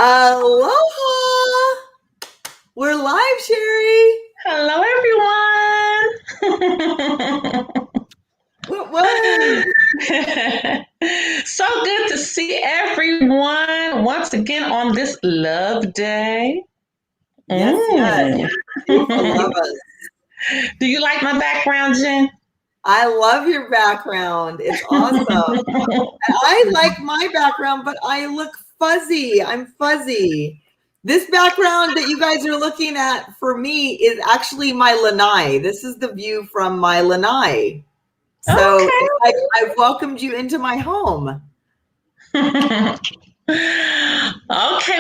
Aloha! We're live, Sherry. Hello, everyone. What? So good to see everyone once again on this love day. Yes. Beautiful lovers. Do you like my background, Jen? I love your background. It's awesome. I like my background, but I look fuzzy. I'm fuzzy. This background that you guys are looking at for me is actually my lanai. This is the view from my lanai. So Okay. I've welcomed you into my home. Okay,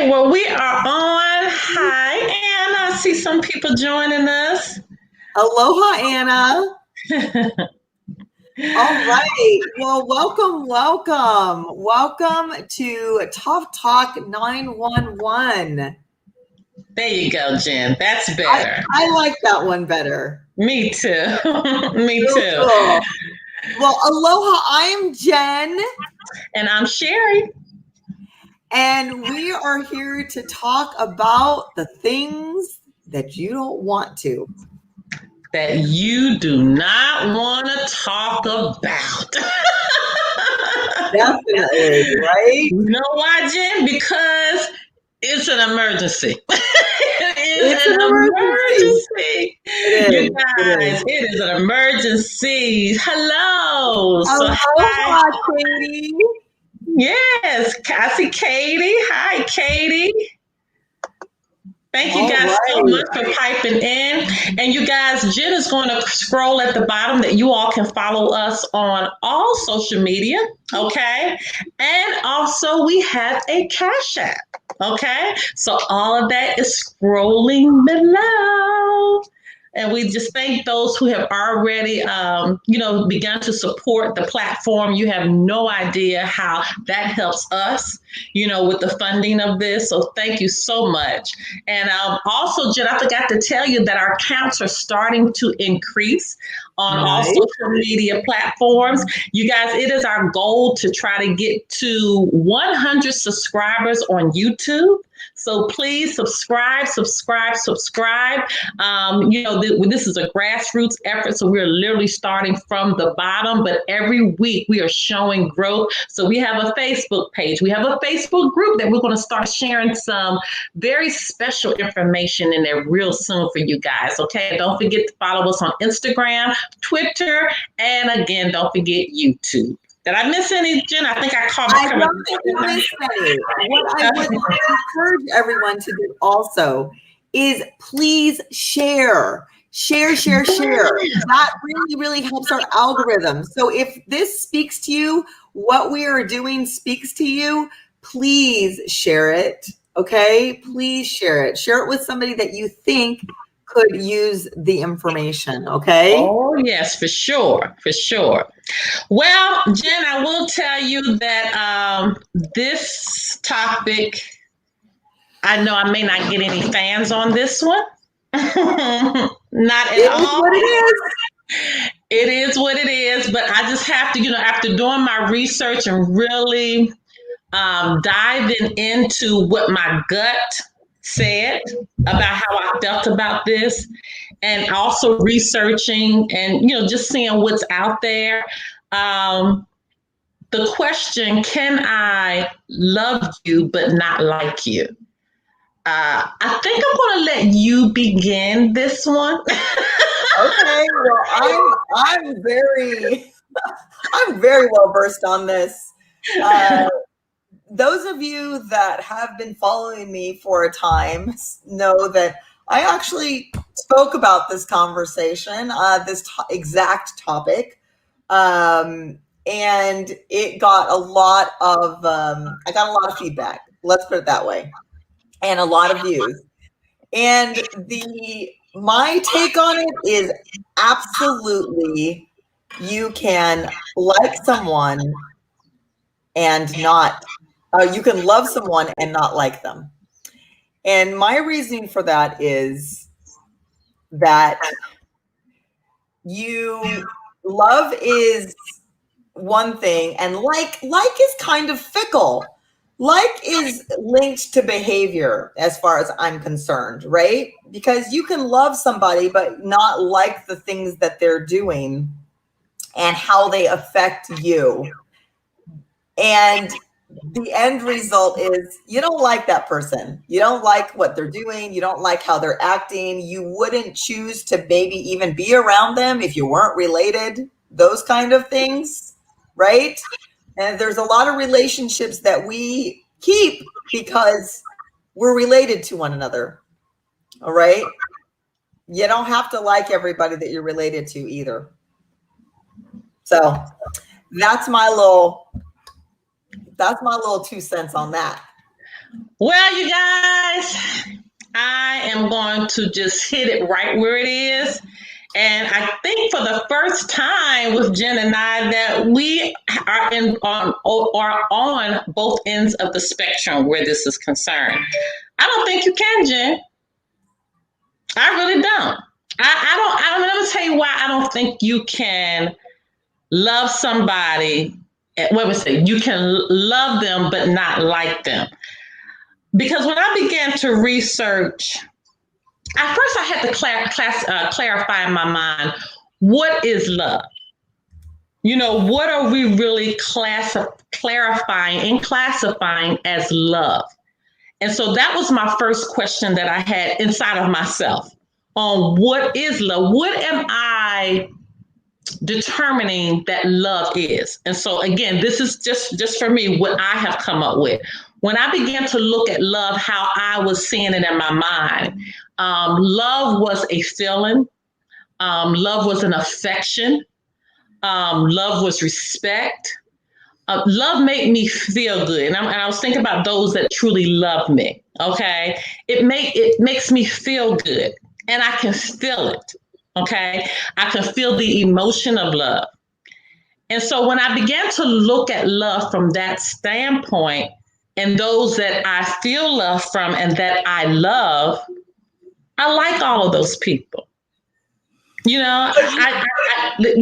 well, we are on. Hi, Anna. I see some people joining us. Aloha, Anna. All right. Well, welcome to Tough Talk 911. There you go, Jen. That's better. I like that one better. Me too. Me Real too. cool. Well, aloha. I am Jen. And I'm Sherry. And we are here to talk about the things that you don't want to. That you do not want to talk about. Definitely, right? You know why, Jen? Because it's an emergency. It's an emergency. You guys, it is an emergency. Hello. Aloha, Katie. Yes, I see Katie. Hi, Katie. Thank you guys so much for piping in. And you guys, Jen is going to scroll at the bottom that you all can follow us on all social media. Okay. And also we have a Cash App. Okay. So all of that is scrolling below. And we just thank those who have already, begun to support the platform. You have no idea how that helps us, with the funding of this. So thank you so much. And also, Jen, I forgot to tell you that our counts are starting to increase on all social media platforms. You guys, it is our goal to try to get to 100 subscribers on YouTube. So please subscribe. This is a grassroots effort. So we're literally starting from the bottom, but every week we are showing growth. So we have a Facebook page. We have a Facebook group that we're going to start sharing some very special information in there real soon for you guys. Okay. Don't forget to follow us on Instagram, Twitter, and again, don't forget YouTube. Did I miss any, Jen? I think I caught. I don't think you missed any. What I would encourage everyone to do also is please share. Share. That really, really helps our algorithm. So if this speaks to you, what we are doing speaks to you, please share it. Okay? Please share it. Share it with somebody that you think could use the information. Okay? Oh, yes, for sure. Well, Jen, I will tell you that this topic, I know I may not get any fans on this one. Not at all. It is what it is, but I just have to, after doing my research and really diving into what my gut said about how I felt about this, and also researching and just seeing what's out there. The question, can I love you but not like you? I think I'm going to let you begin this one. Okay, well, I'm very well versed on this. Those of you that have been following me for a time know that I actually spoke about this conversation, this exact topic, and it got a lot of I got a lot of feedback. Let's put it that way, and a lot of views. And my take on it is absolutely, you can like someone and not. You can love someone and not like them. And my reasoning for that is that love is one thing and like is kind of fickle. Like is linked to behavior as far as I'm concerned, right? Because you can love somebody but not like the things that they're doing and how they affect you. And the end result is you don't like that person. You don't like what they're doing. You don't like how they're acting. You wouldn't choose to maybe even be around them if you weren't related, those kind of things, right? And there's a lot of relationships that we keep because we're related to one another. All right. You don't have to like everybody that you're related to either. So that's my little 2 cents on that. Well, you guys, I am going to just hit it right where it is. And I think for the first time with Jen and I that we are on both ends of the spectrum where this is concerned. I don't think you can, Jen. I really don't. I'm going to tell you why I don't think you can love somebody. You can love them but not like them. Because when I began to research, at first I had to clarify in my mind, what is love? What are we really clarifying and classifying as love? And so that was my first question that I had inside of myself on what is love? What am I determining that love is? And so again, this is just for me, what I have come up with. When I began to look at love, how I was seeing it in my mind, love was a feeling. Love was an affection. Love was respect. Love made me feel good. And I was thinking about those that truly love me. Okay. It makes me feel good and I can feel it. Okay. I can feel the emotion of love. And so when I began to look at love from that standpoint, and those that I feel love from and that I love, I like all of those people. Let me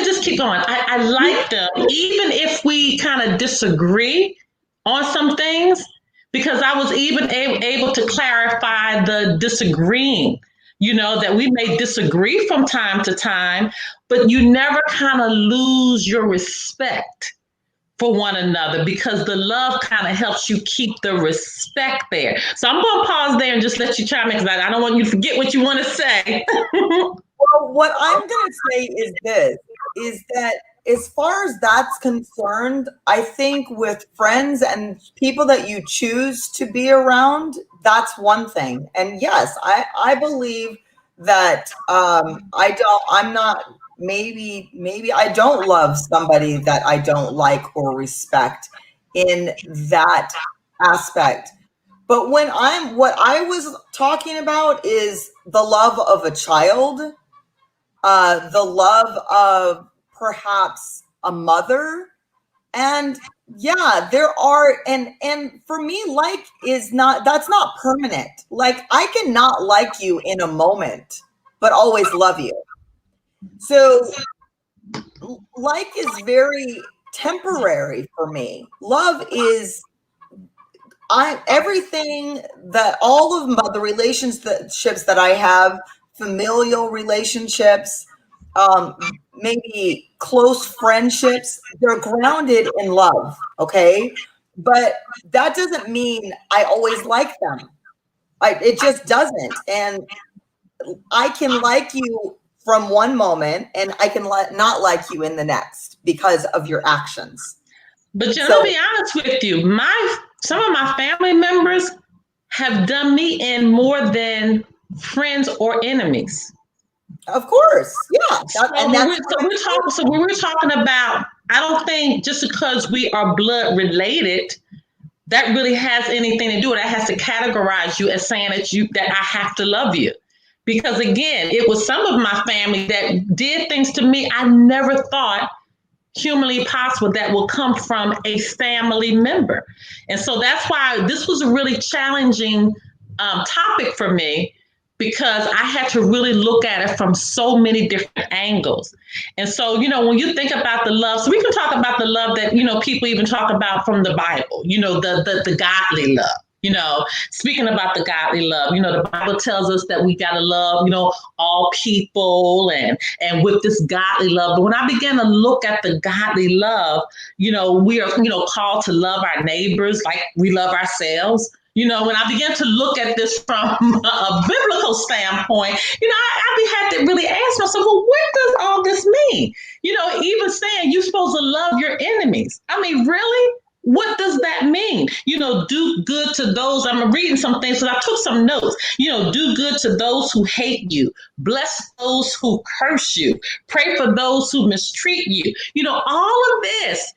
just keep going. I like them, even if we kind of disagree on some things, because I was even able to clarify the disagreeing, that we may disagree from time to time, but you never kind of lose your respect for one another, because the love kind of helps you keep the respect there. So I'm going to pause there and just let you chime in, because I don't want you to forget what you want to say. Well, what I'm going to say is that as far as that's concerned, I think with friends and people that you choose to be around, that's one thing. And yes, I believe that maybe I don't love somebody that I don't like or respect in that aspect. But what I was talking about is the love of a child, the love of perhaps a mother. And yeah, there are, and for me, that's not permanent. Like I can not like you in a moment, but always love you. So like is very temporary for me. Love is everything that all of the relationships that I have, familial relationships, maybe close friendships, they're grounded in love. Okay. But that doesn't mean I always like them. It just doesn't. And I can like you from one moment and I can not like you in the next because of your actions. But I'll be honest with you, some of my family members have done me in more than friends or enemies. Of course, yeah. We were talking about, I don't think just because we are blood related, that really has anything to do with it. That has to categorize you as saying that I have to love you. Because again, it was some of my family that did things to me I never thought humanly possible that will come from a family member. And so that's why this was a really challenging topic for me, because I had to really look at it from so many different angles. And so, when you think about the love, so we can talk about the love that, people even talk about from the Bible, the godly love. Speaking about the godly love, the Bible tells us that we got to love, all people and with this godly love. But when I began to look at the godly love, we are, called to love our neighbors like we love ourselves. When I began to look at this from a biblical standpoint, I had to really ask myself, well, what does all this mean? Even saying you're supposed to love your enemies. I mean, really? What does that mean? Do good to those. I'm reading some things, so I took some notes. Do good to those who hate you. Bless those who curse you. Pray for those who mistreat you. All of this,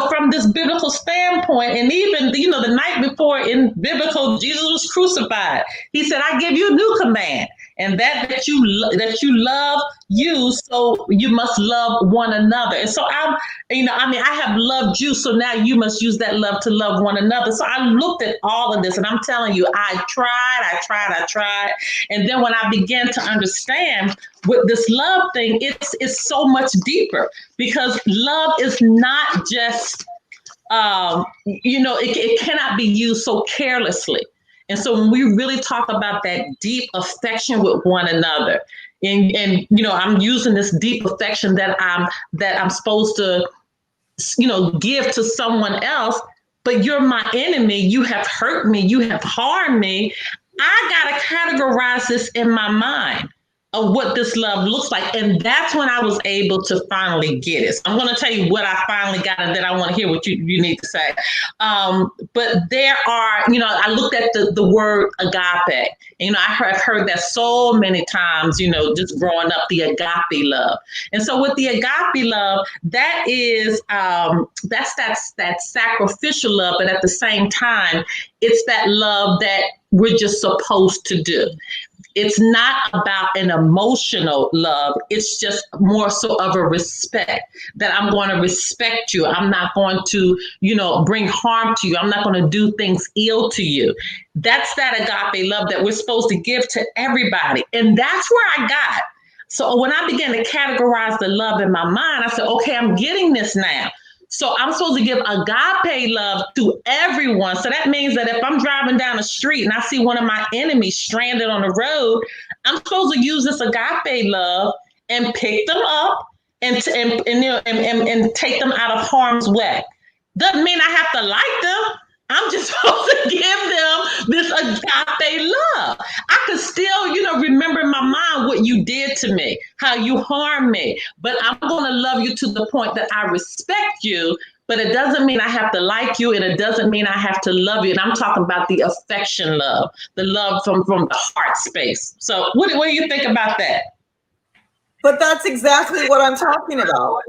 from this biblical standpoint, and even, the night before in biblical, Jesus was crucified. He said, I give you a new command, and that you love you, so you must love one another. And so I have loved you, so now you must use that love to love one another. So I looked at all of this, and I'm telling you, I tried. And then when I began to understand with this love thing, it's so much deeper, because love is not just, it cannot be used so carelessly. And so when we really talk about that deep affection with one another, and I'm using this deep affection that I'm supposed to, give to someone else, but you're my enemy, you have hurt me, you have harmed me. I got to categorize this in my mind of what this love looks like. And that's when I was able to finally get it. So I'm going to tell you what I finally got, and then I want to hear what you need to say. But there are, I looked at the word agape. I've heard that so many times, just growing up, the agape love. And so with the agape love, that is, that's that sacrificial love, but at the same time, it's that love that we're just supposed to do. It's not about an emotional love. It's just more so of a respect, that I'm going to respect you. I'm not going to, bring harm to you. I'm not going to do things ill to you. That's that agape love that we're supposed to give to everybody. And that's where I got. So when I began to categorize the love in my mind, I said, okay, I'm getting this now. So I'm supposed to give agape love to everyone. So that means that if I'm driving down the street and I see one of my enemies stranded on the road, I'm supposed to use this agape love and pick them up and take them out of harm's way. Doesn't mean I have to like them. I'm just supposed to give them this agape love. I could still, remember in my mind what you did to me, how you harmed me, but I'm going to love you to the point that I respect you, but it doesn't mean I have to like you, and it doesn't mean I have to love you. And I'm talking about the affection love, the love from the heart space. So what do you think about that? But that's exactly what I'm talking about.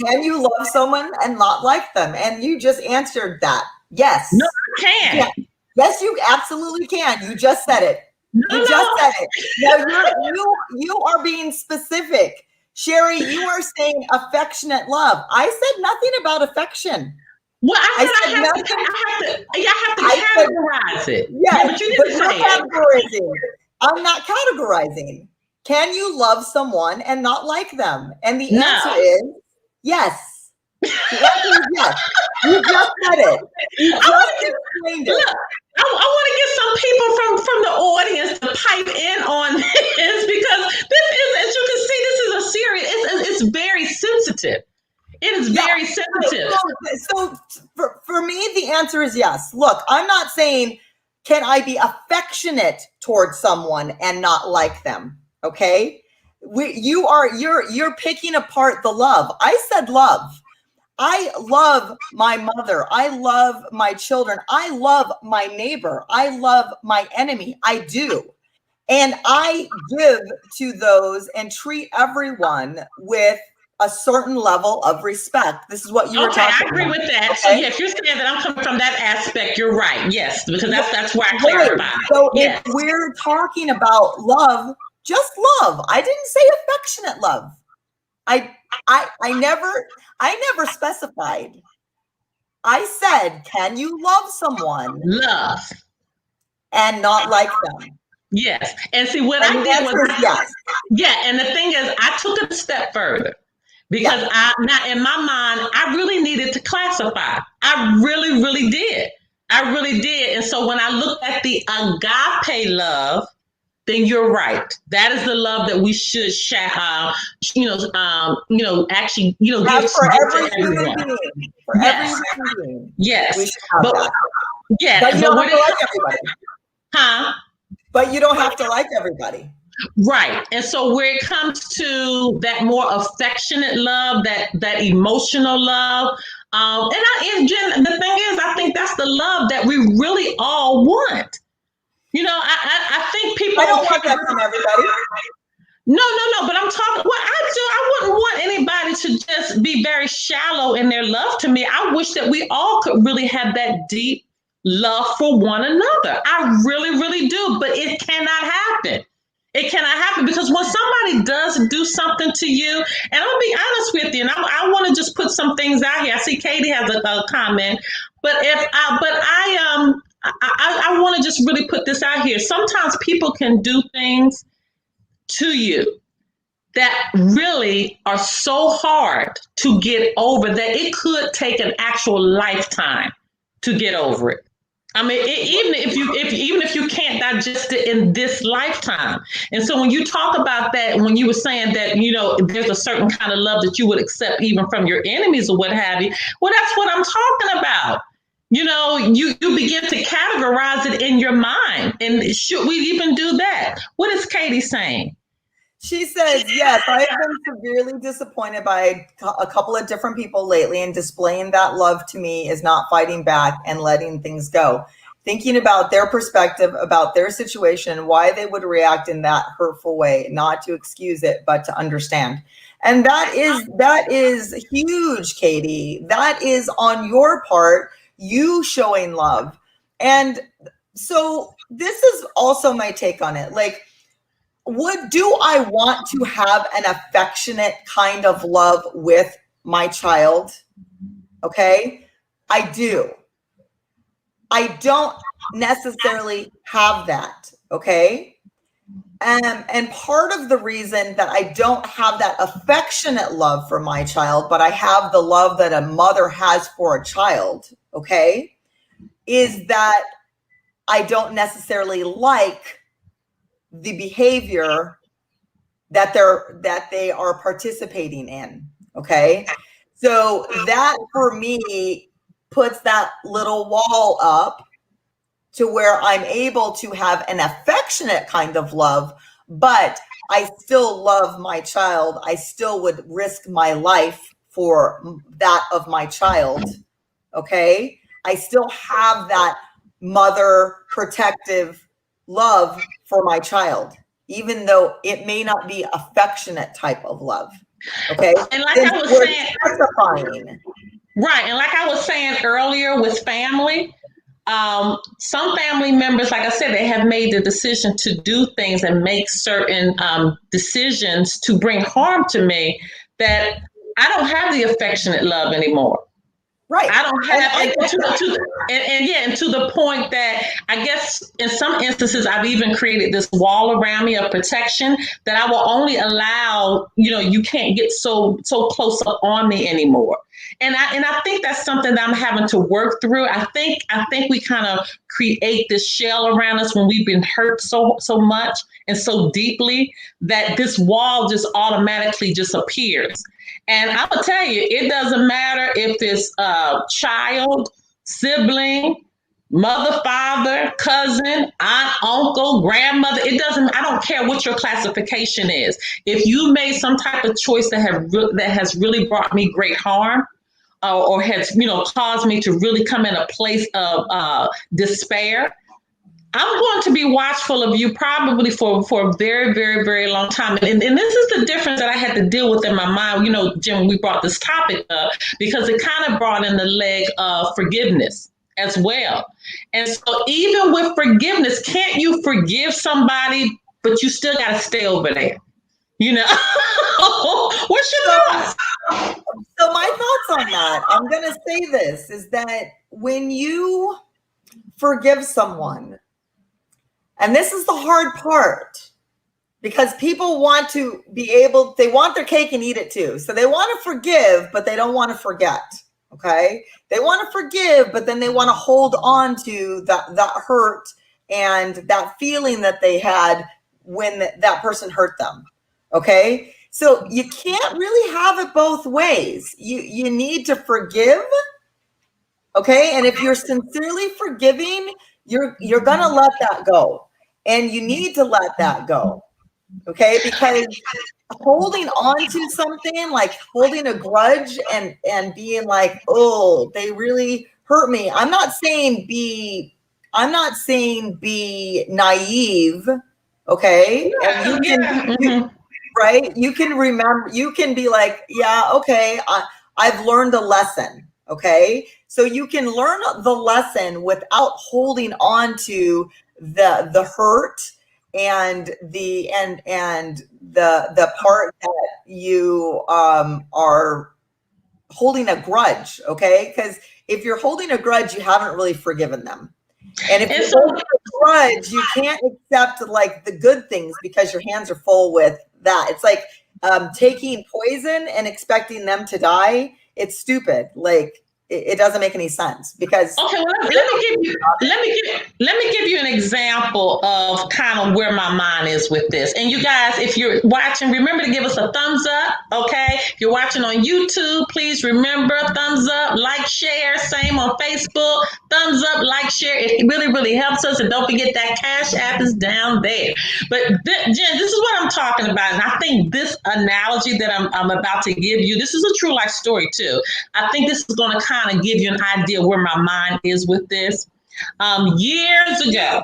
Can you love someone and not like them? And you just answered that. Yes. No, I can. Yeah. Yes, you absolutely can. You just said it. You just said it. No, you are being specific. Sherry, you are saying affectionate love. I said nothing about affection. Well, I have to categorize it. Yes, yeah, but you didn't say categorizing. I'm not categorizing. Can you love someone and not like them? And the answer is yes. The answer is yes. You just said it. You just explained it. Look, I want to get some people from the audience to pipe in on this, because this is, as you can see, this is a serious, it's very sensitive. It is very sensitive. So for me, the answer is yes. Look, I'm not saying, can I be affectionate towards someone and not like them? Okay. You're picking apart the love. I said love. I love my mother. I love my children. I love my neighbor. I love my enemy. I do. And I give to those and treat everyone with a certain level of respect. This is what you were talking about. I agree with that. Okay? So yeah, if you're saying that I'm coming from that aspect, you're right. Yes, because that's where I clarify. So if we're talking about love, just love. I didn't say affectionate love. I never specified. I said, can you love someone? Love. And not like them? Yes. And see, what And I the did answer was, is yes. yeah. And the thing is, I took it a step further because Yeah. now in my mind, I really needed to classify. I really, really did. I really did. And so when I looked at the agape love, then you're right. That is the love that we should actually, Have give for to every human everyone. being. For every Yes. human being. We Yes. should have But that. yeah, But you but don't have when to it, like everybody. huh? But you don't have to like everybody. Right. And so where it comes to that more affectionate love, that emotional love, Jen, the thing is, I think that's the love that we really all want. I think people I don't okay. want that from everybody. No, but I'm talking. Well, I do. I wouldn't want anybody to just be very shallow in their love to me. I wish that we all could really have that deep love for one another. I really, really do. But it cannot happen. It cannot happen because when somebody does do something to you, and I'll be honest with you, and I want to just put some things out here. I see Katie has a comment, but I want to just really put this out here. Sometimes people can do things to you that really are so hard to get over that it could take an actual lifetime to get over it. I mean, even if you can't digest it in this lifetime. And so when you talk about that, when you were saying that, there's a certain kind of love that you would accept even from your enemies or what have you, well, that's what I'm talking about. You begin to categorize it in your mind. And should we even do that? What is Katie saying? She says, yes, I have been severely disappointed by a couple of different people lately, and displaying that love to me is not fighting back and letting things go. Thinking about their perspective, about their situation, why they would react in that hurtful way, not to excuse it, but to understand. And that is huge, Katie. That is on your part, you showing love. And so this is also my take on it. Like, do I want to have an affectionate kind of love with my child? Okay, I do. I don't necessarily have that. Okay. And part of the reason that I don't have that affectionate love for my child, but I have the love that a mother has for a child, okay, is that I don't necessarily like the behavior that they are participating in. Okay. So that for me puts that little wall up to where I'm able to have an affectionate kind of love, but I still love my child. I still would risk my life for that of my child. Okay. I still have that mother protective love for my child, even though it may not be affectionate type of love. Okay. And like I was saying, specifying. Right. And like I was saying earlier with family, some family members, like I said, they have made the decision to do things and make certain decisions to bring harm to me that I don't have the affectionate love anymore. Right. I don't have, and to the point that I guess in some instances I've even created this wall around me of protection that I will only allow. You can't get so close up on me anymore. And I think that's something that I'm having to work through. I think we kind of create this shell around us when we've been hurt so much and so deeply that this wall just automatically just appears. And I'm gonna tell you, it doesn't matter if it's a child, sibling, mother, father, cousin, aunt, uncle, grandmother. It doesn't. I don't care what your classification is. If you made some type of choice that has really brought me great harm, or has caused me to really come in a place of despair, I'm going to be watchful of you probably for a very, very, very long time. And this is the difference that I had to deal with in my mind, Jim, we brought this topic up because it kind of brought in the leg of forgiveness as well. And so even with forgiveness, can't you forgive somebody, but you still got to stay over there? What's your thoughts? So my thoughts on that, I'm going to say this, is that when you forgive someone, And this is the hard part, because people want to be able, they want their cake and eat it too. So they want to forgive, but they don't want to forget. Okay. They want to forgive, but then they want to hold on to that hurt and that feeling that they had when that person hurt them. Okay. So you can't really have it both ways. You need to forgive. Okay. And if you're sincerely forgiving, you're going to let that go. And you need to let that go. Okay. Because holding on to something, like holding a grudge and being like, oh, they really hurt me. I'm not saying be naive. Okay. And you can, right. You can remember, you can be like, yeah, okay. I've learned a lesson. Okay. So you can learn the lesson without holding on to the hurt and the part that you are holding a grudge. Okay. Because if you're holding a grudge, you haven't really forgiven them. And if you're holding a grudge, you can't accept like the good things because your hands are full with that. It's like taking poison and expecting them to die. It's stupid. Like it doesn't make any sense because. Okay, well, let me give you an example of kind of where my mind is with this. And you guys, if you're watching, remember to give us a thumbs up. Okay, if you're watching on YouTube, please remember thumbs up, like, share. Same on Facebook, thumbs up, like, share. It really helps us. And don't forget that Cash App is down there. But Jen, this is what I'm talking about, and I think this analogy that I'm about to give you, this is a true life story too. I think this is going to kind of give you an idea where my mind is with this. Years ago,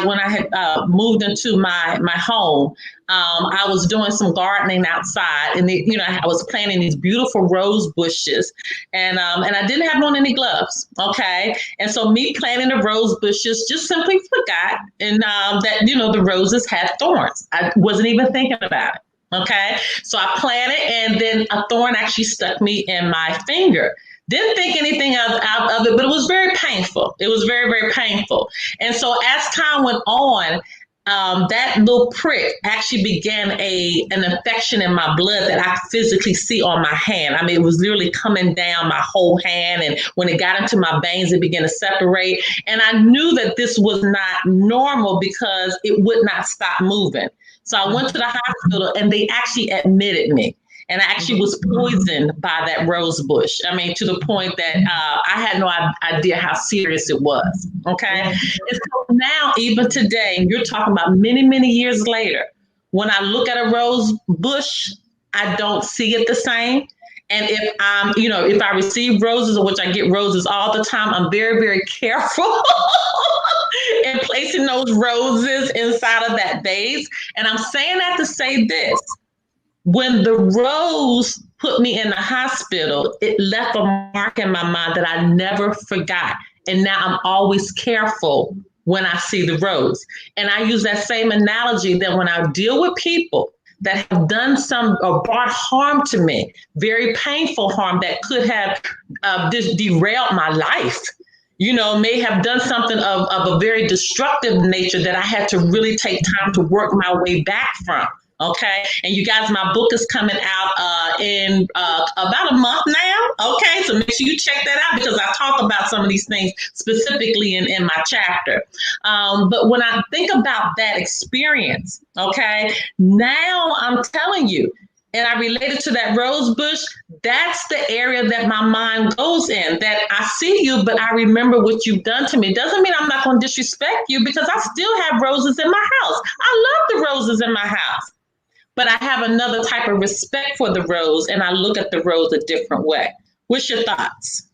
when I had moved into my home, I was doing some gardening outside, and I was planting these beautiful rose bushes, and I didn't have on any gloves. Okay, and so me planting the rose bushes just simply forgot, and that the roses had thorns. I wasn't even thinking about it. Okay, so I planted, and then a thorn actually stuck me in my finger. Didn't think anything out of it, but it was very painful. It was very, very painful. And so as time went on, that little prick actually began an infection in my blood that I physically see on my hand. I mean, it was literally coming down my whole hand. And when it got into my veins, it began to separate. And I knew that this was not normal because it would not stop moving. So I went to the hospital, and they actually admitted me. And I actually was poisoned by that rose bush. I mean, to the point that I had no idea how serious it was. Okay. And so now, even today, and you're talking about many, many years later, when I look at a rose bush, I don't see it the same. And if if I receive roses, which I get roses all the time, I'm very, very careful in placing those roses inside of that vase. And I'm saying that to say this. When the rose put me in the hospital, it left a mark in my mind that I never forgot. And now I'm always careful when I see the rose. And I use that same analogy that when I deal with people that have done some or brought harm to me, very painful harm that could have derailed my life, may have done something of a very destructive nature that I had to really take time to work my way back from. Okay. And you guys, my book is coming out in about a month now. Okay. So make sure you check that out because I talk about some of these things specifically in my chapter. But when I think about that experience, okay, now I'm telling you, and I related to that rose bush, that's the area that my mind goes in, that I see you, but I remember what you've done to me. Doesn't mean I'm not going to disrespect you because I still have roses in my house. I love the roses in my house. But I have another type of respect for the rose, and I look at the rose a different way. What's your thoughts?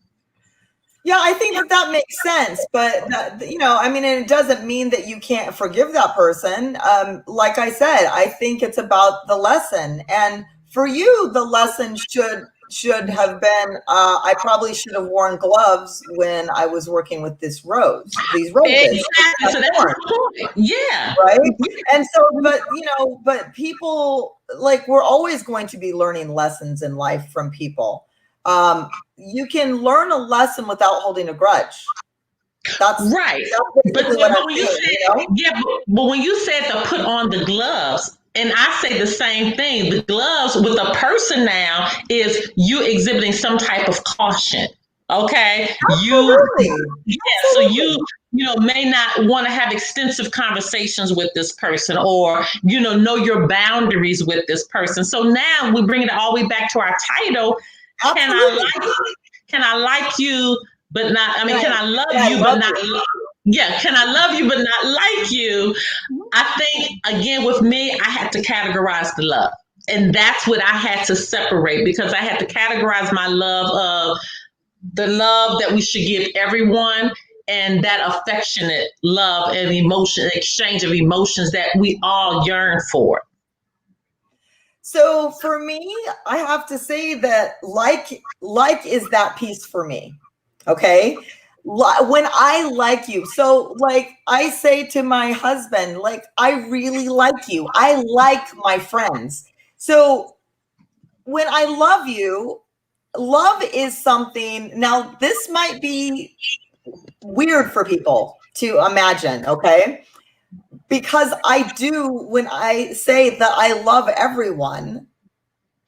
Yeah, I think that makes sense. But, and it doesn't mean that you can't forgive that person. Like I said, I think it's about the lesson. And for you, the lesson should have been, I probably should have worn gloves when I was working with these roses. Exactly. So that's the point. Yeah. Right. And so, but people, like, we're always going to be learning lessons in life from people. You can learn a lesson without holding a grudge. That's right. that's But, what I'm when you doing, said, you know? yeah, but when you said to put on the gloves, and I say the same thing, the gloves with a person now is you exhibiting some type of caution. Okay, Absolutely. yeah, so Absolutely. you know may not want to have extensive conversations with this person, or know your boundaries with this person. So now we bring it all the way back to our title. Can I Absolutely. like can I like you but not, I mean, can I love And I you but love not, you. yeah, can I love you but not like you? I think, again, with me, I had to categorize the love. And that's what I had to separate, because I had to categorize my love of the love that we should give everyone, and that affectionate love and emotion, exchange of emotions that we all yearn for. So for me, I have to say that like is that piece for me. Okay? When I like you. So like I say to my husband, like I really like you. I like my friends. So when I love you, love is something. Now this might be weird for people to imagine, okay? Because I do, when I say that I love everyone,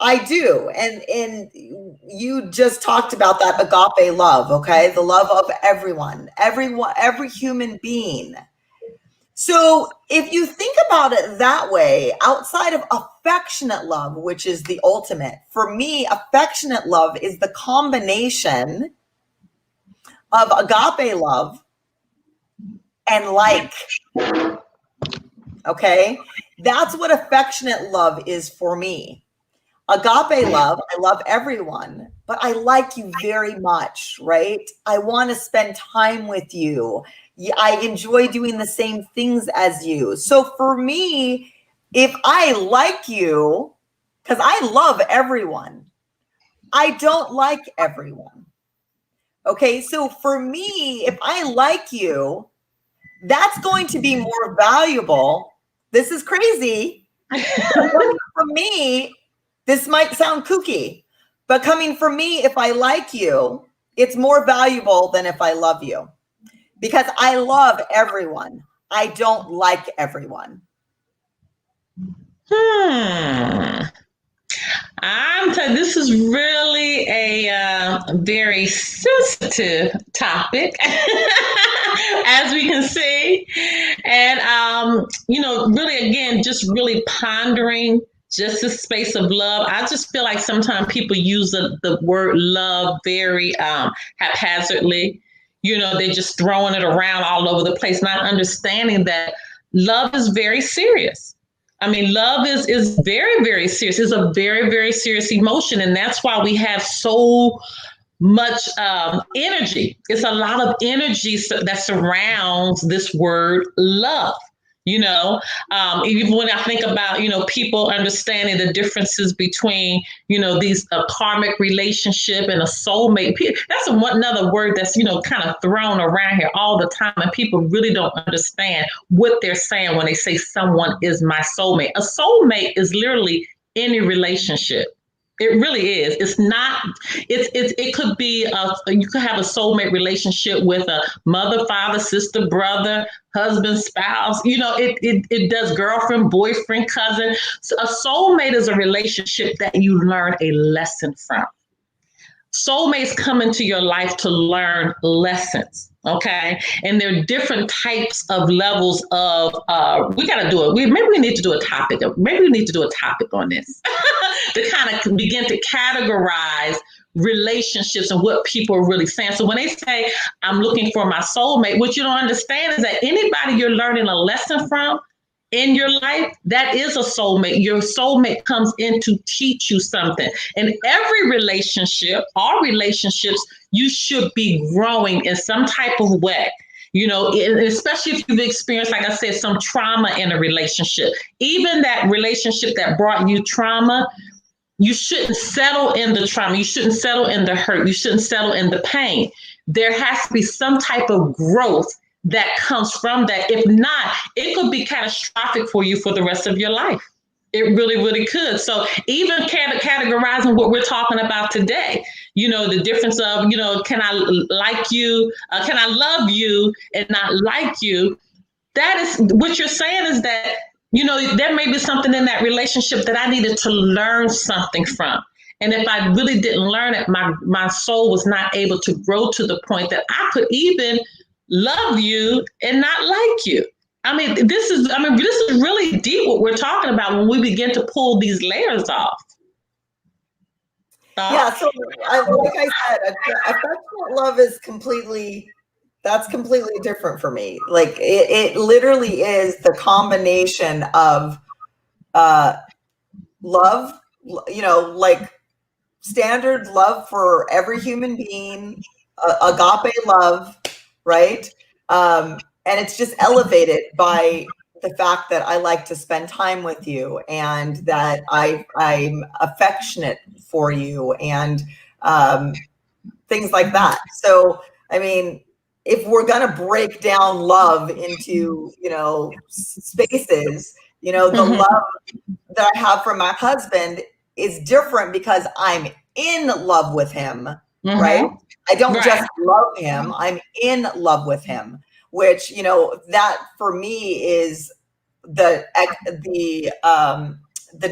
I do. And you just talked about that agape love, okay? The love of everyone, every human being. So if you think about it that way, outside of affectionate love, which is the ultimate, for me, affectionate love is the combination of agape love and like. Okay. That's what affectionate love is for me. Agape love, I love everyone, but I like you very much, right? I want to spend time with you. I enjoy doing the same things as you. So for me, if I like you, because I love everyone, I don't like everyone. Okay. So for me, if I like you, that's going to be more valuable. This is crazy. Coming from me, this might sound kooky, but coming from me, if I like you, it's more valuable than if I love you, because I love everyone. I don't like everyone. I'm telling you, this is really a very sensitive topic, as we can see. And, really, again, just really pondering just the space of love. I just feel like sometimes people use the word love very haphazardly. They're just throwing it around all over the place, not understanding that love is very serious. I mean, love is very, very serious. It's a very, very serious emotion. And that's why we have so much energy. It's a lot of energy that surrounds this word love. Even when I think about, people understanding the differences between, these karmic relationship and a soulmate. That's another word that's, kind of thrown around here all the time. And people really don't understand what they're saying when they say someone is my soulmate. A soulmate is literally any relationship. It really is. It's not. It could be you could have a soulmate relationship with a mother, father, sister, brother, husband, spouse. It does girlfriend, boyfriend, cousin. So a soulmate is a relationship that you learn a lesson from. Soulmates come into your life to learn lessons. Okay. And there are different types of levels of, we got to do it. Maybe we need to do a topic. Maybe we need to do a topic on this to kind of begin to categorize relationships and what people are really saying. So when they say, I'm looking for my soulmate, what you don't understand is that anybody you're learning a lesson from in your life, that is a soulmate. Your soulmate comes in to teach you something. In every relationship, all relationships, you should be growing in some type of way. Especially if you've experienced, like I said, some trauma in a relationship. Even that relationship that brought you trauma, you shouldn't settle in the trauma. You shouldn't settle in the hurt. You shouldn't settle in the pain. There has to be some type of growth that comes from that. If not, it could be catastrophic for you for the rest of your life. It really, really could. So even categorizing what we're talking about today, the difference of, can I like you? Can I love you and not like you? That is what you're saying, is that, there may be something in that relationship that I needed to learn something from. And if I really didn't learn it, my soul was not able to grow to the point that I could even love you and not like you. This is really deep what we're talking about when we begin to pull these layers off. Yeah, so like I said, affectionate love is completely different for me. Like it literally is the combination of love, like standard love for every human being, agape love, right? And it's just elevated by the fact that I like to spend time with you, and that I'm affectionate for you, and things like that. So, I mean, if we're going to break down love into, spaces, the love that I have for my husband is different because I'm in love with him, right? I don't just love him, I'm in love with him, which, that for me is the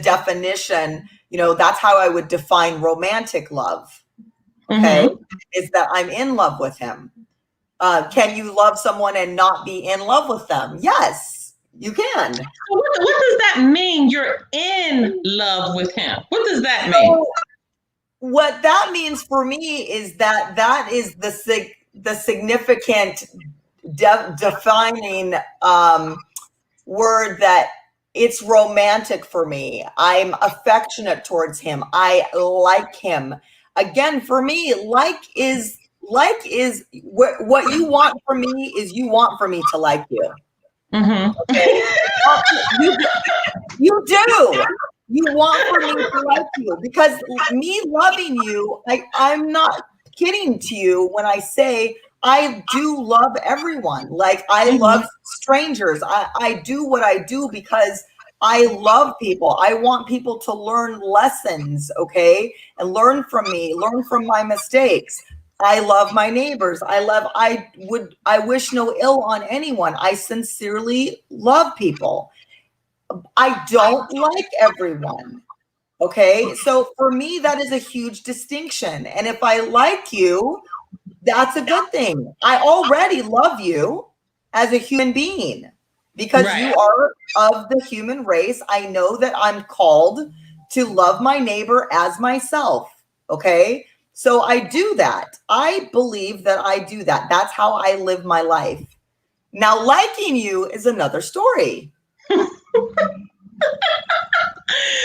definition, that's how I would define romantic love. Okay. Is that I'm in love with him. Can you love someone and not be in love with them? Yes, you can. So what does that mean? You're in love with him. What does that mean? So what that means for me is that is the significant defining word, that it's romantic for me. I'm affectionate towards him. I like him. Again, for me, like is what you want from me is you want for me to like you. Okay? You do. You want for me to like you, because me loving you, I'm not kidding to you when I say I do love everyone. Like I love strangers. I do what I do because I love people. I want people to learn lessons, okay? And learn from me, learn from my mistakes. I love my neighbors. I wish no ill on anyone. I sincerely love people. I don't like everyone. Okay. So for me, that is a huge distinction. And if I like you, that's a good thing. I already love you as a human being because you are of the human race. I know that I'm called to love my neighbor as myself. Okay. So I do that. I believe that I do that. That's how I live my life. Now, liking you is another story.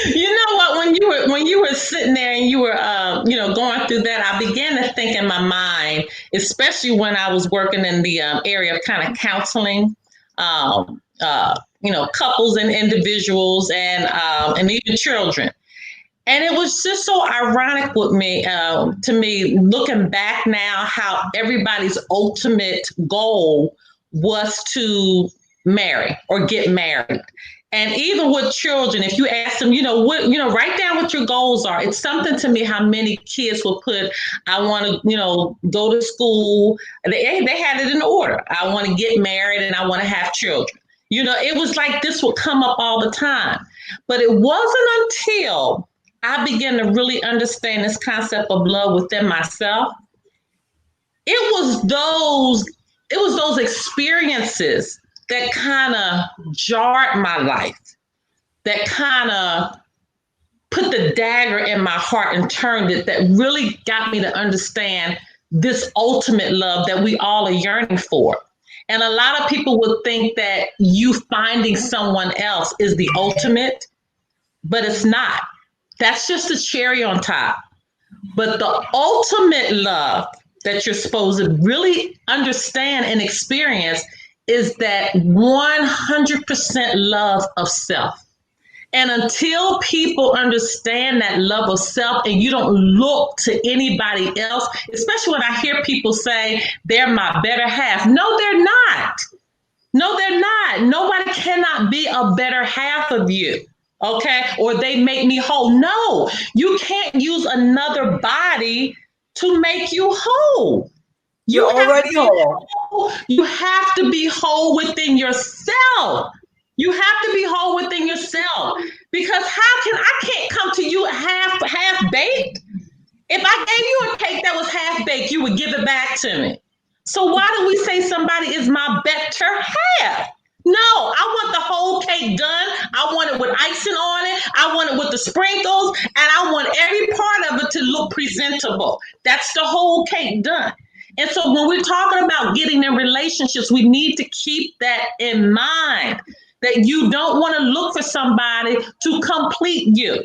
You know what? When you were sitting there and you were going through that, I began to think in my mind, especially when I was working in the area of kind of counseling, couples and individuals, and even children. And it was just so ironic with me, to me, looking back now, how everybody's ultimate goal was to marry or get married. And even with children, if you ask them, write down what your goals are. It's something to me how many kids will put, I want to, go to school. They had it in order. I want to get married and I want to have children. It was like this would come up all the time. But it wasn't until I began to really understand this concept of love within myself. It was those experiences that kind of jarred my life, that kind of put the dagger in my heart and turned it, that really got me to understand this ultimate love that we all are yearning for. And a lot of people would think that you finding someone else is the ultimate, but it's not. That's just a cherry on top. But the ultimate love that you're supposed to really understand and experience is that 100% love of self. And until people understand that love of self and you don't look to anybody else, especially when I hear people say they're my better half. No, they're not. No, they're not. Nobody cannot be a better half of you. okay? Or they make me whole. No, you can't use another body to make you whole. You're already whole. You have to be whole within yourself. You have to be whole within yourself. Because I can't come to you half baked. If I gave you a cake that was half baked, you would give it back to me. So why do we say somebody is my better half? No, I want the whole cake done. I want it with icing on it. I want it with the sprinkles, and I want every part of it to look presentable. That's the whole cake done. And so when we're talking about getting in relationships, we need to keep that in mind, that you don't want to look for somebody to complete you.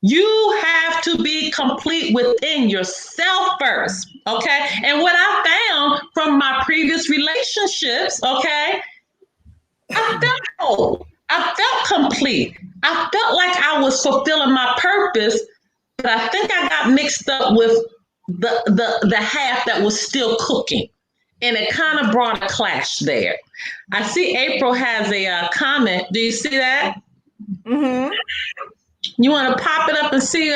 You have to be complete within yourself first, okay? And what I found from my previous relationships, okay, I felt whole. I felt complete. I felt like I was fulfilling my purpose, but I think I got mixed up with the half that was still cooking. And it kind of brought a clash there. I see April has a comment. Do you see that? Mm-hmm. You want to pop it up and see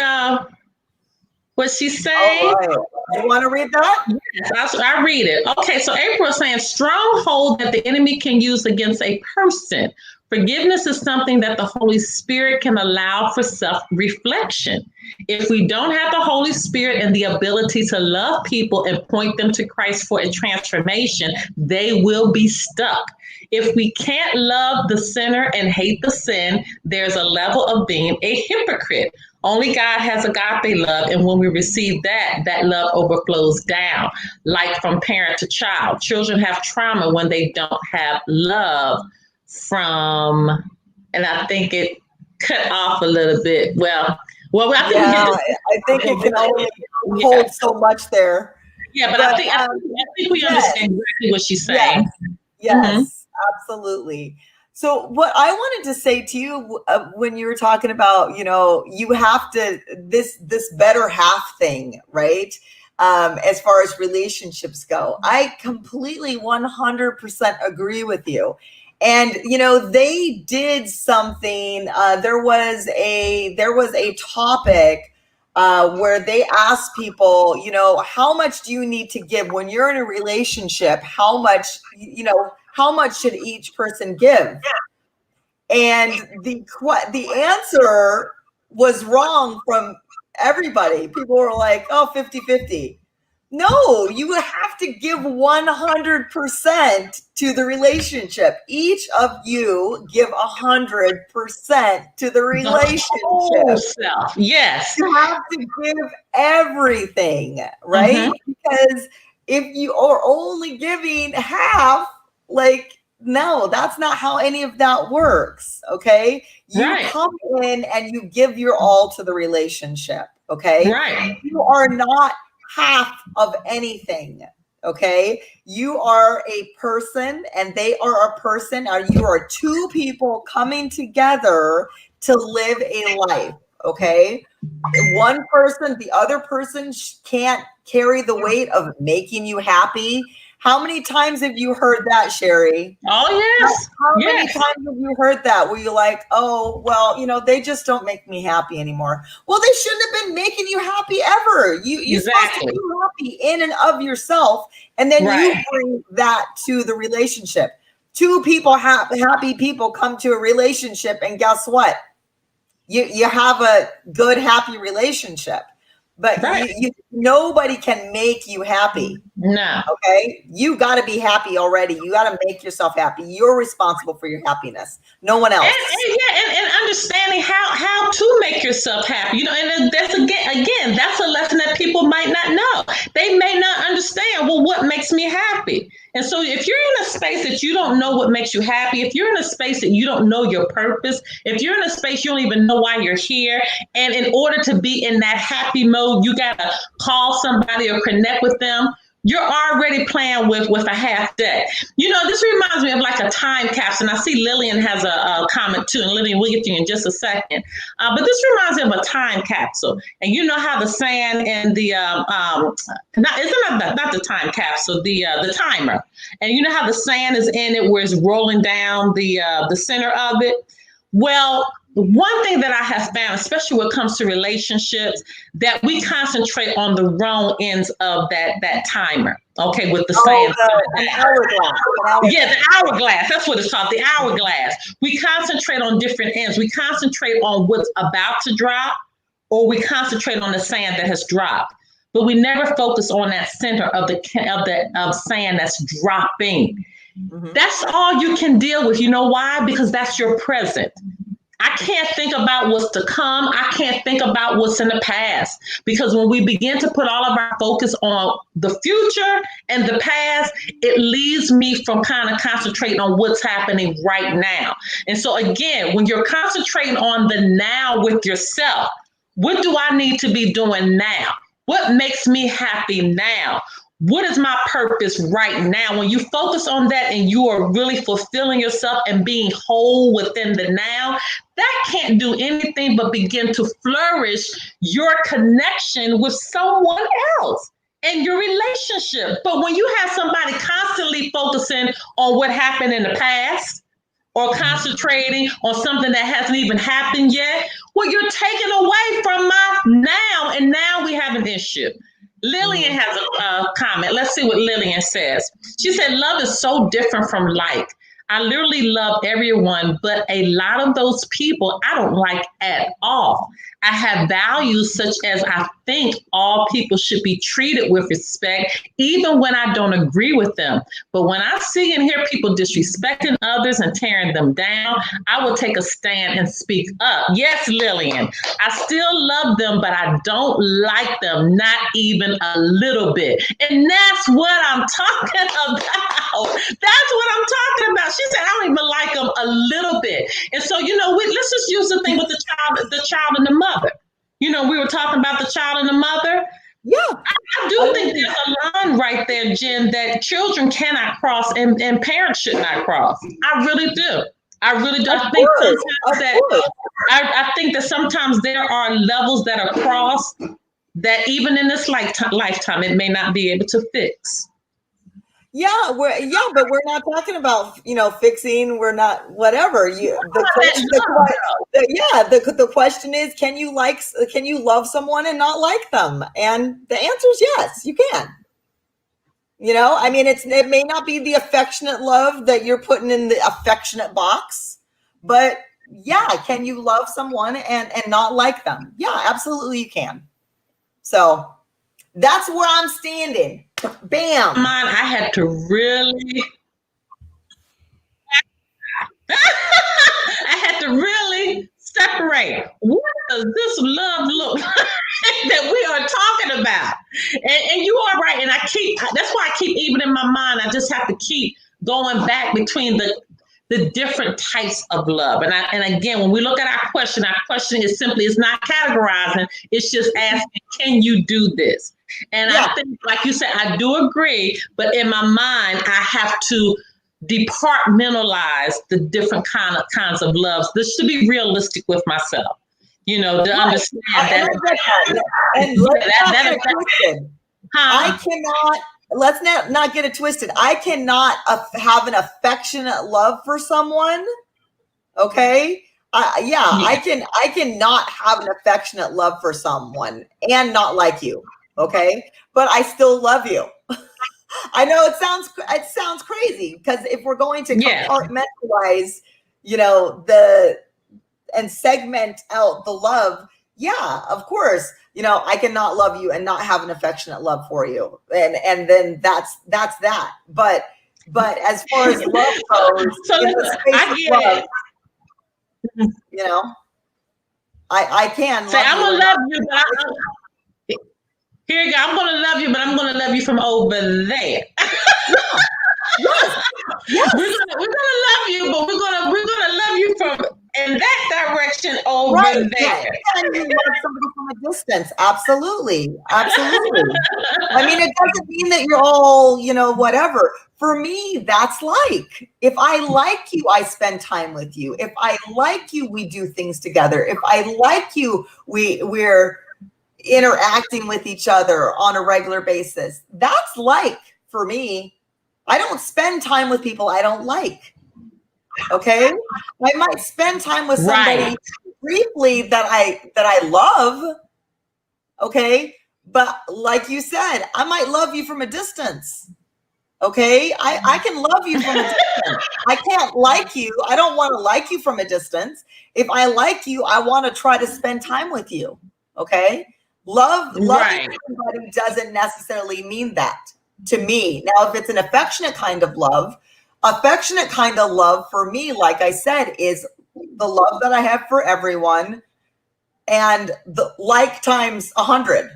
what she's saying? All right. You want to read that? Yes, I read it. Okay, so April is saying stronghold that the enemy can use against a person. Forgiveness is something that the Holy Spirit can allow for self-reflection. If we don't have the Holy Spirit and the ability to love people and point them to Christ for a transformation, they will be stuck. If we can't love the sinner and hate the sin, there's a level of being a hypocrite. Only God has agape love, and when we receive that, that love overflows down, like from parent to child. Children have trauma when they don't have love from, and I think it cut off a little bit. Well, I think it can only hold so much there. Yeah, but I think we understand exactly what she's saying. Yes, absolutely. So what I wanted to say to you when you were talking about, you have to, this better half thing, right? As far as relationships go, I completely 100% agree with you. And, they did something, there was a topic where they asked people, how much do you need to give when you're in a relationship? How much should each person give? And the answer was wrong from everybody. People were like, oh, 50-50. No, you have to give 100% to the relationship. Each of you give 100% to the relationship. Yes. You have to give everything, right? Because if you are only giving half, no, that's not how any of that works. Okay. You come in and you give your all to the relationship. Okay. Right. You are not half of anything. Okay. You are a person and they are a person, or you are two people coming together to live a life. Okay. One person, the other person can't carry the weight of making you happy. How many times have you heard that, Sherry? Oh, yes. How many times have you heard that where you're like, oh, well, they just don't make me happy anymore? Well, they shouldn't have been making you happy ever. You're supposed to be happy in and of yourself, and then you bring that to the relationship. Two people, happy people come to a relationship, and guess what? You have a good, happy relationship. But nobody can make you happy. No. Okay. You got to be happy already. You got to make yourself happy. You're responsible for your happiness. No one else. And understanding how to make yourself happy. And that's again, that's a lesson that people might not know. They may not understand, well, what makes me happy? And so if you're in a space that you don't know what makes you happy, if you're in a space that you don't know your purpose, if you're in a space you don't even know why you're here, and in order to be in that happy mode, you got to call somebody or connect with them, you're already playing with a half deck. This reminds me of like a time capsule. And I see Lillian has a comment too, and Lillian, we'll get to you in just a second. But this reminds me of a time capsule. And you know how the sand and the not the time capsule, the timer. And you know how the sand is in it where it's rolling down the center of it. Well, one thing that I have found, especially when it comes to relationships, that we concentrate on the wrong ends of that timer. Okay, with the sand. An hourglass. Yeah, the hourglass. That's what it's called, the hourglass. We concentrate on different ends. We concentrate on what's about to drop, or we concentrate on the sand that has dropped. But we never focus on that center of sand that's dropping. Mm-hmm. That's all you can deal with. You know why? Because that's your present. I can't think about what's to come. I can't think about what's in the past, because when we begin to put all of our focus on the future and the past, it leaves me from kind of concentrating on what's happening right now. And so again, when you're concentrating on the now with yourself, what do I need to be doing now? What makes me happy now? What is my purpose right now? When you focus on that and you are really fulfilling yourself and being whole within the now, that can't do anything but begin to flourish your connection with someone else and your relationship. But when you have somebody constantly focusing on what happened in the past, or concentrating on something that hasn't even happened yet, well, you're taking away from my now, and now we have an issue. Lillian has a comment. Let's see what Lillian says. She said, love is so different from like. I literally love everyone, but a lot of those people I don't like at all. I have values such as I think all people should be treated with respect, even when I don't agree with them. But when I see and hear people disrespecting others and tearing them down, I will take a stand and speak up. Yes, Lillian, I still love them, but I don't like them, not even a little bit. And that's what I'm talking about. That's what I'm talking about. She said, I don't even like them a little bit. And so, let's just use the thing with the child and the mother. We were talking about the child and the mother. Yeah. I do think there's a line right there, Jen, that children cannot cross and parents should not cross. I really do. I think that sometimes there are levels that are crossed that even in this lifetime, it may not be able to fix. Yeah, but we're not talking about fixing. We're not whatever. The question is, can you love someone and not like them? And the answer is yes, you can. It may not be the affectionate love that you're putting in the affectionate box, but yeah, can you love someone and not like them? Yeah, absolutely, you can. So that's where I'm standing. Bam. Mine, I had to really separate. What does this love look that we are talking about? And you are right. And that's why I keep, even in my mind, I just have to keep going back between the different types of love. And again, when we look at our question is simply, it's not categorizing. It's just asking, can you do this? And yeah. I think, like you said, I do agree, but in my mind, I have to departmentalize the different kinds of loves. This should be realistic with myself, to understand that. And I cannot. Let's not get it twisted. I cannot have an affectionate love for someone. Okay. I cannot have an affectionate love for someone and not like you. Okay. But I still love you. I know it sounds crazy, because if we're going to compartmentalize, and segment out the love, yeah, of course, I cannot love you and not have an affectionate love for you. And then that's that. But as far as love goes, so in the space of love, I can say, I'm gonna love you, but here you go. I'm gonna love you, but I'm gonna love you from over there. Yes. We're gonna love you, but we're gonna love you from in that direction over there. And you love somebody from a distance. Absolutely. It doesn't mean that you're all, whatever. For me, that's like, if I like you, I spend time with you. If I like you, we do things together. If I like you, we're interacting with each other on a regular basis. That's like, for me. I don't spend time with people I don't like. Okay. I might spend time with somebody briefly that I love. Okay. But like you said, I might love you from a distance. Okay. I can love you from a distance. I can't like you. I don't want to like you from a distance. If I like you, I want to try to spend time with you. Okay. Loving somebody doesn't necessarily mean that to me. Now, if it's an affectionate kind of love for me, like I said, is the love that I have for everyone and the like times 100.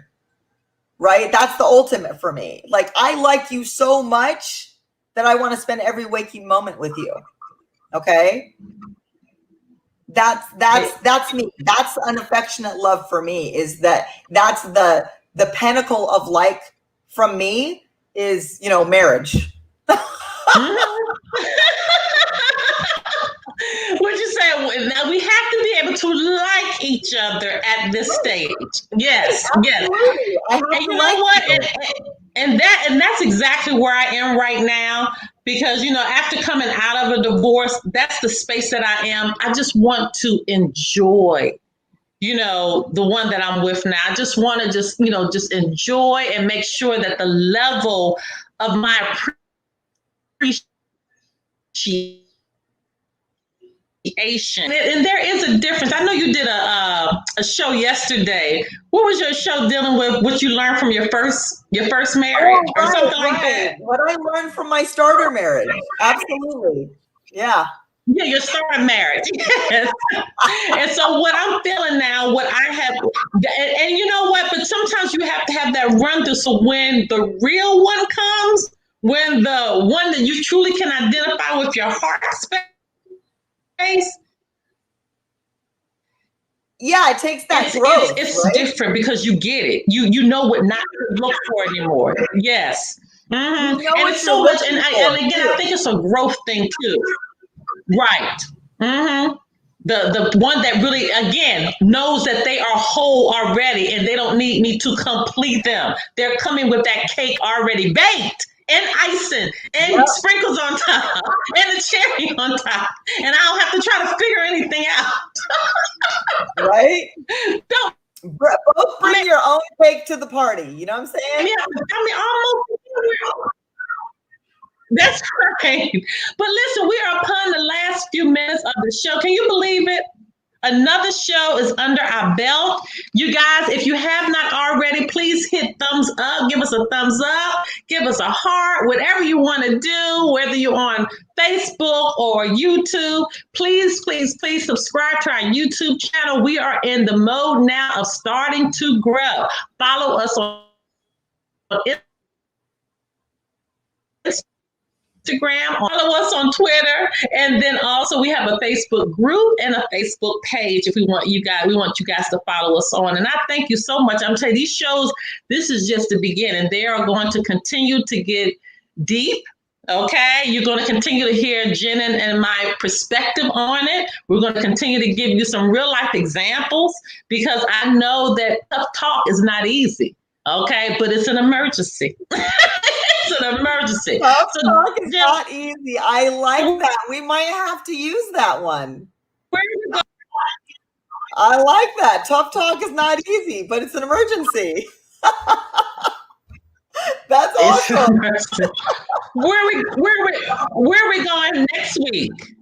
Right? That's the ultimate for me. Like, I like you so much that I want to spend every waking moment with you. Okay? That's me. That's an affectionate love for me, is that's the pinnacle of like from me is, marriage. What you say? Now we have to be able to like each other at this stage. Yes, yes. And you know what? And that's exactly where I am right now. Because, after coming out of a divorce, that's the space that I am. I just want to enjoy, the one that I'm with now. I just want to just enjoy and make sure that the level of my appreciation. And there is a difference. I know you did a show yesterday. What was your show dealing with what you learned from your first marriage or something like that? What I learned from my starter marriage. Absolutely. Yeah. Yeah, your starter marriage. Yes. And so what I'm feeling now, what I have, and you know what, but sometimes you have to have that run through. So when the real one comes, when the one that you truly can identify with your heart space, yeah, it takes that growth. It's right? Different because you get it. You know what not to look for anymore. Yes. Mm-hmm. And it's so much. And again, I think it's a growth thing too. Right. Mm-hmm. The one that really, again, knows that they are whole already and they don't need me to complete them. They're coming with that cake already baked. And icing and sprinkles on top and a cherry on top. And I don't have to try to figure anything out. Right? Don't both bring your own cake to the party. You know what I'm saying? Yeah, almost. That's right. But listen, we are upon the last few minutes of the show. Can you believe it? Another show is under our belt. You guys, if you have not already, please hit thumbs up. Give us a thumbs up. Give us a heart. Whatever you want to do, whether you're on Facebook or YouTube, please, please, please subscribe to our YouTube channel. We are in the mode now of starting to grow. Follow us on Instagram, follow us on Twitter, and then also we have a Facebook group and a Facebook page. If we want you guys to follow us on. And I thank you so much. I'm telling you, these shows, this is just the beginning. They are going to continue to get deep. Okay, you're going to continue to hear Jen and my perspective on it. We're going to continue to give you some real life examples because I know that tough talk is not easy. Okay, but it's an emergency. It's an emergency. Tough talk is not easy. I like that. We might have to use that one. I like that. Tough talk is not easy, but it's an emergency. That's awesome. Where are we going next week?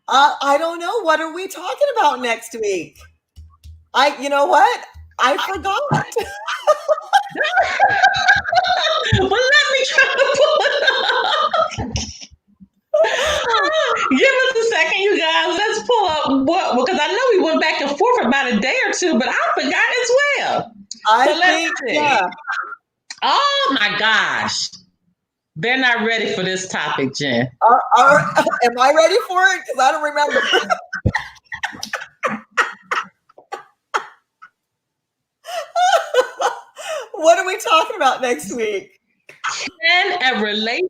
I don't know. What are we talking about next week? You know what? I forgot. Well, let me try to pull it up. Give us a second, you guys. Let's pull up because I know we went back and forth about a day or two, but I forgot as well. Yeah. Oh my gosh. They're not ready for this topic, Jen. Am I ready for it? Because I don't remember. What are we talking about next week? Can a relationship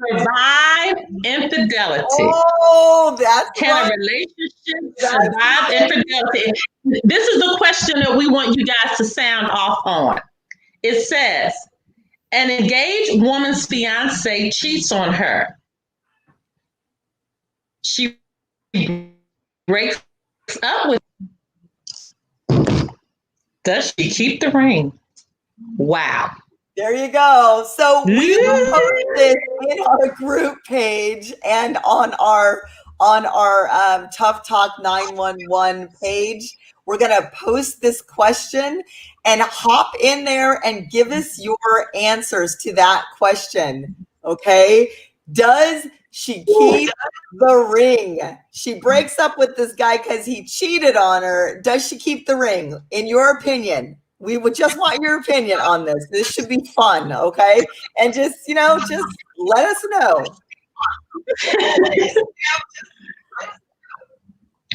survive infidelity? Oh, that's Can a relationship survive infidelity? This is the question that we want you guys to sound off on. It says, an engaged woman's fiance cheats on her. She breaks Up with, does she keep the ring? Wow. There you go. So we will post this in our group page and on our Tough Talk 911 page. We're gonna post this question and hop in there and give us your answers to that question. Okay? Does she keep the ring? She breaks up with this guy because he cheated on her. Does she keep the ring? In your opinion? We would just want your opinion on this. This should be fun, okay? And just, just let us know.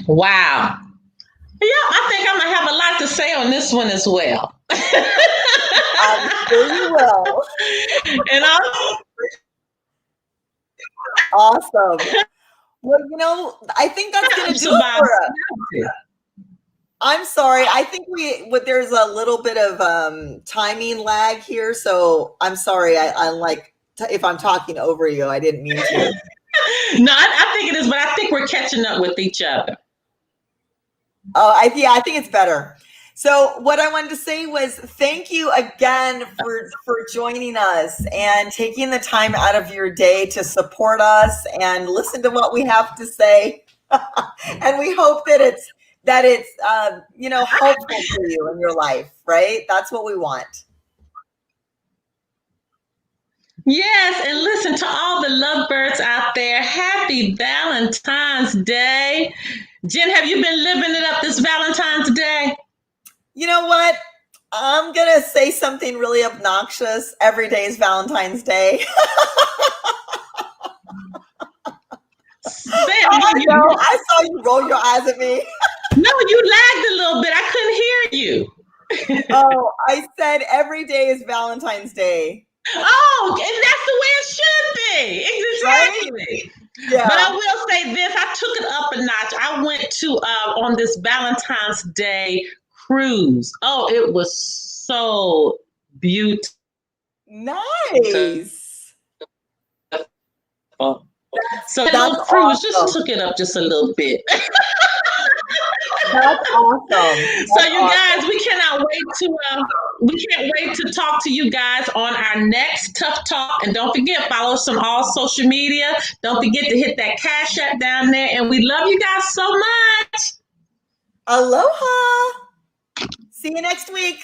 Wow. Yeah, I think I'm gonna have a lot to say on this one as well. I'm sure you will. And awesome. Well, I think that's gonna do it for us. I'm sorry. I think there's a little bit of timing lag here, so I'm sorry. I like if I'm talking over you. I didn't mean to. No, I think it is, but I think we're catching up with each other. Oh, I think it's better. So what I wanted to say was thank you again for joining us and taking the time out of your day to support us and listen to what we have to say. And we hope that it's helpful for you in your life, right? That's what we want. Yes, and listen to all the lovebirds out there. Happy Valentine's Day. Jen, have you been living it up this Valentine's Day? You know what? I'm going to say something really obnoxious. Every day is Valentine's Day. I saw you roll your eyes at me. No, you lagged a little bit. I couldn't hear you. Oh, I said every day is Valentine's Day. Oh, and that's the way it should be. Exactly. Right? Yeah. But I will say this, I took it up a notch. I went to on this Valentine's Day cruise. Oh, it was so beautiful. Nice. So that little cruise just took it up just a little bit. That's awesome. So you guys, we can't wait to talk to you guys on our next Tough Talk. And don't forget, follow us on all social media. Don't forget to hit that Cash App down there. And we love you guys so much. Aloha. See you next week.